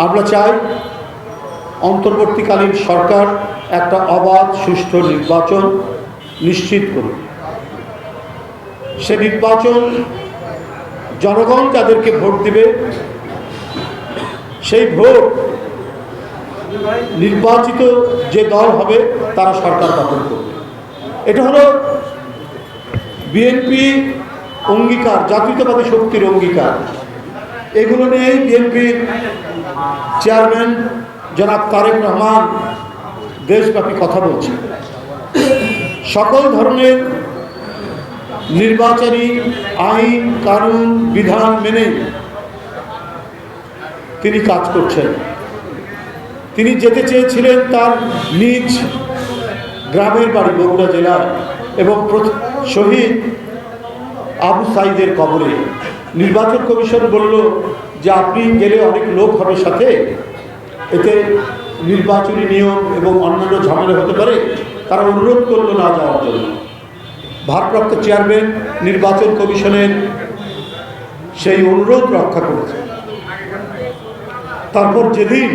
আমরা চাই অন্তর্বর্তীকালীন সরকার একটা অবাধ সুষ্ঠু নির্বাচন নিশ্চিত করুন। সে নির্বাচন জনগণ যাদেরকে ভোট দিবে সেই ভোট নির্বাচিত যে দল হবে তারা সরকার গঠন করবে। এটা হলো বিএনপি অঙ্গীকার, জাতীয়তাবাদী শক্তির অঙ্গীকার। এগুলো নিয়েই বিএনপির চেয়ারম্যান জনাব তারেক রহমান দেশব্যাপী কথা বলছেন। সকল ধরনের নির্বাচনী আইন কানুন বিধান মেনে তিনি কাজ করছেন। তিনি যেতে চেয়েছিলেন তার নিজ গ্রামের বাড়ি বগুড়া জেলার এবং শহীদ আবু সাইদের কবরে। নির্বাচন কমিশন বলল যে আপনি গেলে অনেক লোক হবে সাথে, এতে নির্বাচনী নিয়ম এবং অন্যান্য ঝামেলা হতে পারে। তারা অনুরোধ করল না যাওয়ার জন্য। ভারপ্রাপ্ত চেয়ারম্যান নির্বাচন কমিশনের সেই অনুরোধ রক্ষা করেছে। তারপর যেদিন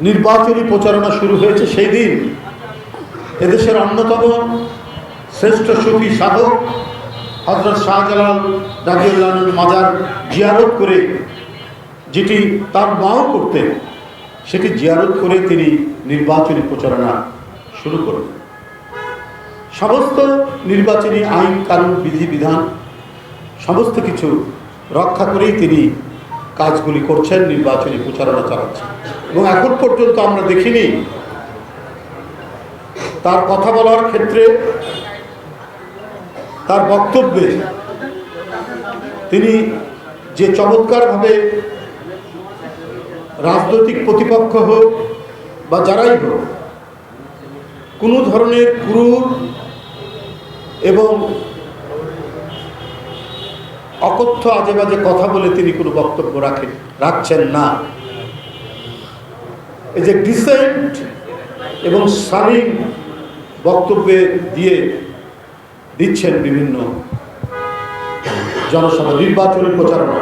নির্বাচনী প্রচারণা শুরু হয়েছে সেই দিন এদেশের অন্যতম শ্রেষ্ঠ সুফি সাধক হযরত শাহজালাল রাদিয়াল্লাহু আনহুর মাজার জিয়ারত করে, যেটি তার মাও করতেন, সেটি জিয়ারত করে তিনি নির্বাচনী প্রচারণা শুরু করেন। সমস্ত নির্বাচনী আইন কানুন বিধিবিধান সমস্ত কিছু রক্ষা করেই তিনি কাজগুলি করছেন, নির্বাচনী প্রচারণা চালাচ্ছেন। এবং এখন পর্যন্ত আমরা দেখিনি তার কথা বলার ক্ষেত্রে, তার বক্তব্যে তিনি যে চমৎকারভাবে রাজনৈতিক প্রতিপক্ষ হোক বা যারাই হোক কোনো ধরনের ক্রূর এবং অকথ্য আজে বাজে কথা বলে তিনি কোনো বক্তব্য রাখছেন না। এই যে ডিসেন্ট এবং শালীন বক্তব্যে দিচ্ছেন বিভিন্ন জনসভা নির্বাচনী প্রচারণা।